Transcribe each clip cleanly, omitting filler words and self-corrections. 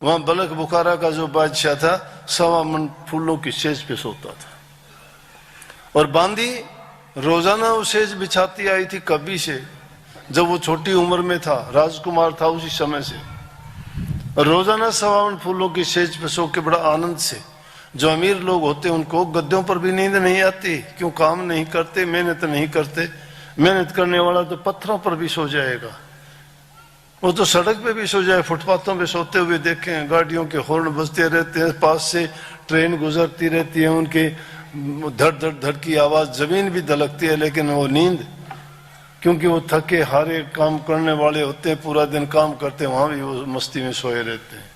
वहां बलख बुखारा का जो बादशाह था 1.25 मन फूलों की सेज पे सोता था और बांदी रोजाना वो सेज बिछाती आई थी कभी से, जब वो छोटी उम्र में था, राजकुमार था उसी समय से। रोजाना 1.25 मन फूलों की सेज पे सो के बड़ा आनंद से। जो अमीर लोग होते उनको गद्दों पर भी नींद नहीं आती, क्यों? काम नहीं करते, मेहनत नहीं करते। मेहनत करने वाला तो पत्थरों पर भी सो जाएगा, वो तो सड़क पे भी सो जाए। फुटपाथों पे सोते हुए देखें, गाड़ियों के हॉर्न बजते रहते हैं, पास से ट्रेन गुजरती रहती है, उनके धड़ धड़ धड़ की आवाज, जमीन भी दलकती है, लेकिन वो नींद, क्योंकि वो थके हारे काम करने वाले होते हैं, पूरा दिन काम करते हैं, वहां भी वो मस्ती में सोए रहते हैं।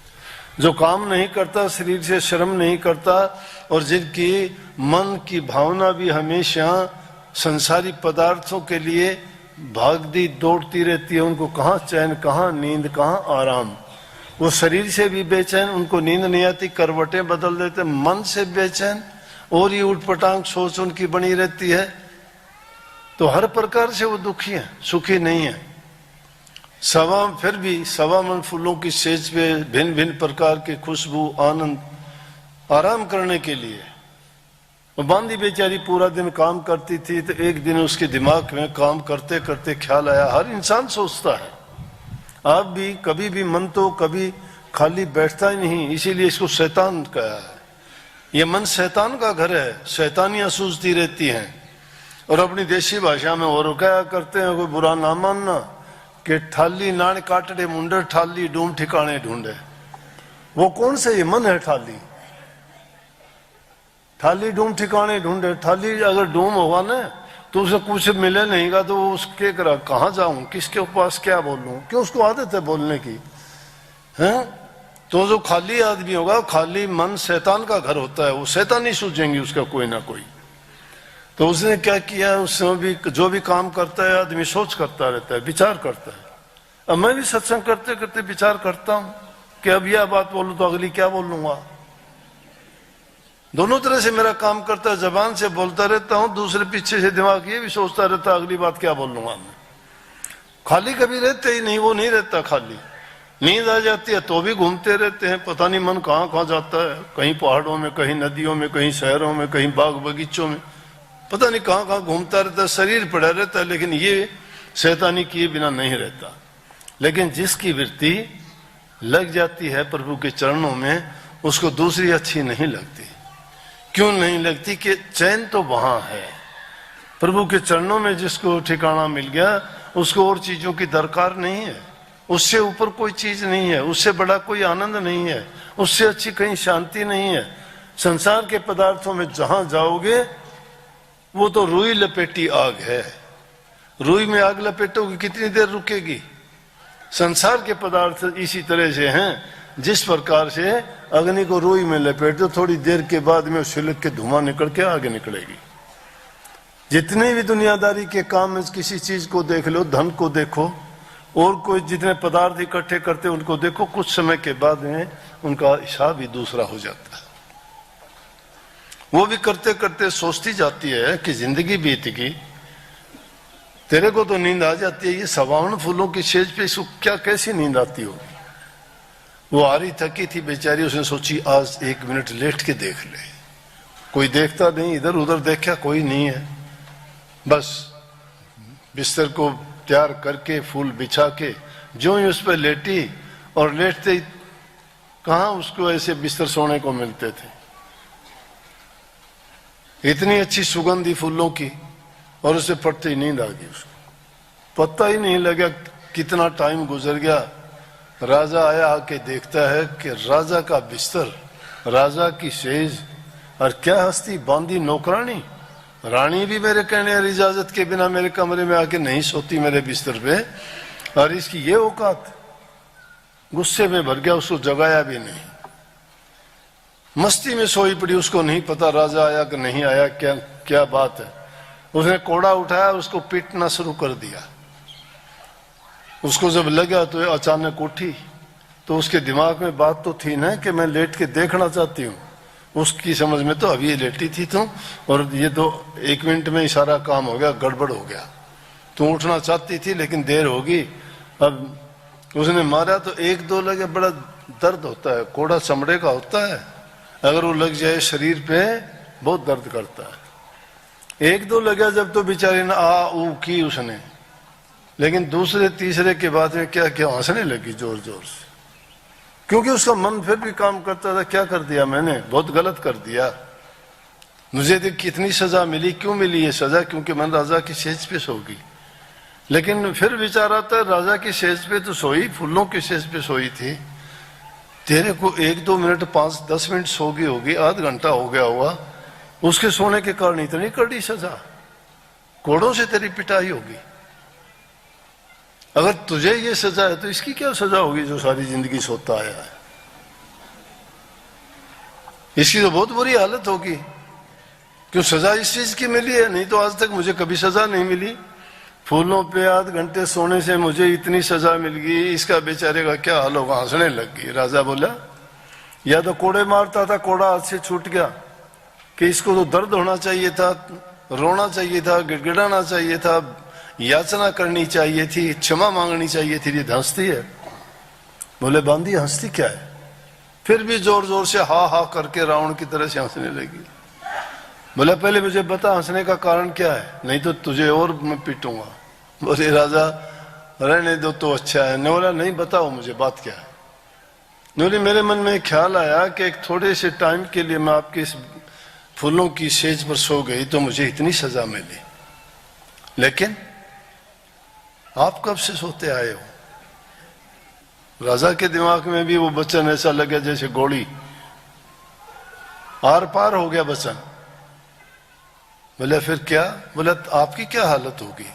जो काम नहीं करता, शरीर से श्रम नहीं करता, और जिनकी मन की भावना भी हमेशा संसारी पदार्थों के लिए भागती दौड़ती रहती है, उनको कहाँ चैन, कहाँ नींद, कहाँ आराम। वो शरीर से भी बेचैन, उनको नींद नहीं आती, करवटें बदल देते, मन से बेचैन, और ये उठपटांग सोच उनकी बनी रहती है। तो हर प्रकार से वो दुखी है, सुखी नहीं है। फिर भी 1.25 मन फूलों की सेज पे भिन्न भिन्न प्रकार के खुशबू, आनंद, आराम करने के लिए। बांदी बेचारी पूरा दिन काम करती थी, तो एक दिन उसके दिमाग में काम करते करते ख्याल आया, हर इंसान सोचता है, आप भी कभी भी मन तो कभी खाली बैठता ही नहीं, इसीलिए इसको शैतान कहा है। ये मन शैतान का घर है, शैतानियां सूझती रहती हैं। और अपनी देशी भाषा में और क्या करते हैं, कोई बुरा ना मानना, कि ठाली नान काटड़े मुंडर ठाली डूम ठिकाने ढूंढे। वो कौन से ये मन है ठाली? ठाली डूम ठिकाने ढूंढे। ठाली अगर डूम होगा ना तो उसे कुछ मिले नहीं का, तो उसके कहाँ जाऊं, किसके पास क्या बोलूं, क्यों? उसको आदत है बोलने की, हैं? तो जो खाली आदमी होगा, खाली मन शैतान का घर होता है, वो शैतान ही सूझेंगे उसका कोई ना कोई। तो उसने क्या किया, उसमें भी जो भी काम करता है आदमी सोच करता रहता है, विचार करता है। अब मैं भी सत्संग करते करते विचार करता हूं कि अब यह बात बोलूं तो अगली क्या बोलूंगा। दोनों तरह से मेरा काम करता है, जबान से बोलता रहता हूं, दूसरे पीछे से दिमाग ये भी सोचता रहता है अगली बात क्या बोलूंगा मैं। खाली कभी रहते ही नहीं, वो नहीं रहता खाली। नींद आ जाती है तो भी घूमते रहते हैं, पता नहीं मन कहाँ कहाँ जाता है, कहीं पहाड़ों में, कहीं नदियों में, कहीं शहरों में, कहीं बाग बगीचों में, पता नहीं कहाँ कहाँ घूमता रहता है। शरीर पड़ा रहता है, लेकिन ये शैतानी किए बिना नहीं रहता। लेकिन जिसकी वृत्ति लग जाती है प्रभु के चरणों में, उसको दूसरी अच्छी नहीं लगती। क्यों नहीं लगती? कि चैन तो वहां है, प्रभु के चरणों में जिसको ठिकाना मिल गया, उसको और चीजों की दरकार नहीं है, उससे ऊपर कोई चीज नहीं है, उससे बड़ा कोई आनंद नहीं है, उससे अच्छी कहीं शांति नहीं है। संसार के पदार्थों में जहां जाओगे वो तो रुई लपेटी आग है। रुई में आग लपेटोगे कितनी देर रुकेगी? संसार के पदार्थ इसी तरह से हैं, जिस प्रकार से अग्नि को रुई में लपेट दो, थोड़ी देर के बाद में छिलक के धुआं निकल के आगे निकलेगी। जितने भी दुनियादारी के काम में किसी चीज को देख लो, धन को देखो, और कोई जितने पदार्थ इकट्ठे करते उनको देखो, कुछ समय के बाद में उनका हिसाब ही दूसरा हो जाता है। वो भी करते करते सोचती जाती है कि जिंदगी बीत गई, तेरे को तो नींद आ जाती है, ये 1.25 मन फूलों की सेज पे इसको क्या कैसी नींद आती होगी। वो आ रही थकी थी बेचारी, उसने सोची आज 1 मिनट लेट के देख ले। कोई देखता नहीं, इधर उधर देखा कोई नहीं है, बस बिस्तर को तैयार करके फूल बिछा के जो ही उस पर लेटी, और लेटते ही कहाँ उसको ऐसे बिस्तर सोने को मिलते थे, इतनी अच्छी सुगंधी फूलों की, और उसे पड़ते ही नींद आ गई उसको। पता ही नहीं लगा कितना टाइम गुजर गया। राजा आया, आके देखता है कि राजा का बिस्तर, राजा की सेज, और क्या हस्ती, बांदी नौकरानी। रानी भी मेरे कहने और इजाजत के बिना मेरे कमरे में आके नहीं सोती मेरे बिस्तर पे, और इसकी ये औकात। गुस्से में भर गया, उसको जगाया भी नहीं, मस्ती में सोई पड़ी, उसको नहीं पता राजा आया कि नहीं आया, क्या क्या बात है। उसने कोड़ा उठाया, उसको पीटना शुरू कर दिया। उसको जब लगा तो अचानक उठी, तो उसके दिमाग में बात तो थी ना कि मैं लेट के देखना चाहती हूँ। उसकी समझ में तो अभी ये लेटी थी तुम, और ये तो 1 मिनट में ही सारा काम हो गया, गड़बड़ हो गया। तू उठना चाहती थी लेकिन देर होगी। अब उसने मारा तो 1-2 लगे, बड़ा दर्द होता है, कोड़ा चमड़े का होता है, अगर वो लग जाए शरीर पे बहुत दर्द करता है। एक दो लगा जब तो बेचारे ने आ ऊ की उसने, लेकिन दूसरे तीसरे के बाद में क्या क्या हंसने लगी जोर जोर से, क्योंकि उसका मन फिर भी काम करता था, क्या कर दिया मैंने, बहुत गलत कर दिया, मुझे तो कितनी सजा मिली, क्यों मिली ये सजा, क्योंकि मैं राजा की सेज पे सो गई। लेकिन फिर विचार आता है राजा की सेज पे तो सोई, फूलों की सेज पे सोई थी, तेरे को 1-2 मिनट 5-10 मिनट सो गई होगी, आध घंटा हो गया हुआ, उसके सोने के कारण इतनी कड़ी सजा, कोड़ों से तेरी पिटाई होगी। अगर तुझे ये सजा है तो इसकी क्या सजा होगी जो सारी जिंदगी सोता आया है, इसकी तो बहुत बुरी हालत होगी। क्यों सजा इस चीज की मिली है, नहीं तो आज तक मुझे कभी सजा नहीं मिली, फूलों पे आध घंटे सोने से मुझे इतनी सजा मिल गई, इसका बेचारे का क्या हाल होगा। हंसने लग गई। राजा बोला या तो कोड़े मारता था, कोड़ा हाथ से छूट गया, कि इसको तो दर्द होना चाहिए था, रोना चाहिए था, गिड़गिड़ाना चाहिए था, याचना करनी चाहिए थी, क्षमा मांगनी चाहिए थी, ये हंसती है। बोले बांदी हंसती क्या है, फिर भी जोर जोर से हा हा करके रावण की तरह से हंसने लगी। बोले पहले मुझे बता हंसने का कारण क्या है, नहीं तो तुझे और मैं पीटूंगा। बोले राजा रहने दो तो अच्छा है। ने बोला नहीं बताओ मुझे बात क्या है। बोले मेरे मन में ख्याल आया कि एक थोड़े से टाइम के लिए मैं आपके इस फूलों की सेज पर सो गई तो मुझे इतनी सजा मिली, लेकिन आप कब से सोते आए हो। राजा के दिमाग में भी वो वचन ऐसा लगा जैसे गोली, आर पार हो गया वचन। बोले फिर क्या, बोला आपकी क्या हालत होगी,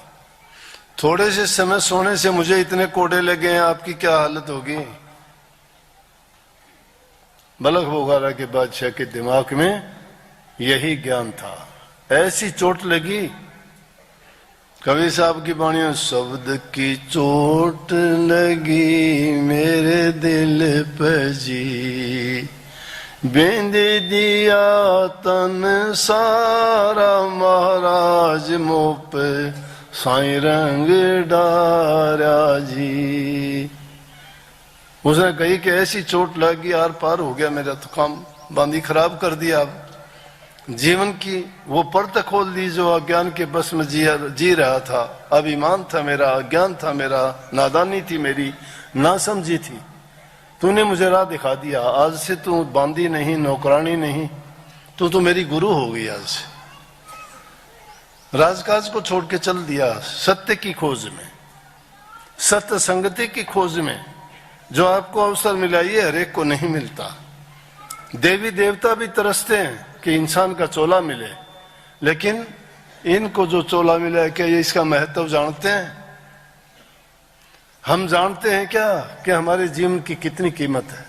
थोड़े से समय सोने से मुझे इतने कोड़े लगे हैं, आपकी क्या हालत होगी। बलख बुखारा के बादशाह के दिमाग में यही ज्ञान था। ऐसी चोट लगी, कवि साहब की वाणी में, शब्द की चोट लगी मेरे दिल पे जी, बेंद दिया तन सारा महाराज मुँह पे साई रंग डारा जी। उसने कही कि ऐसी चोट लगी आर पार हो गया मेरा तो काम, बांदी खराब कर दिया। अब जीवन की वो परत खोल दी जो अज्ञान के बस में जी रहा था। अभिमान था मेरा, अज्ञान था मेरा, नादानी थी मेरी, ना समझी थी। तूने मुझे राह दिखा दिया, आज से तू बांदी नहीं, नौकरानी नहीं, तू तो मेरी गुरु हो गई। आज से राजकाज को छोड़ के चल दिया सत्य की खोज में, सत्य संगति की खोज में। जो आपको अवसर मिला ये हर एक को नहीं मिलता। देवी देवता भी तरसते हैं कि इंसान का चोला मिले, लेकिन इनको जो चोला मिला है क्या ये इसका महत्व जानते हैं। हम जानते हैं क्या कि हमारे जीवन की कितनी कीमत है।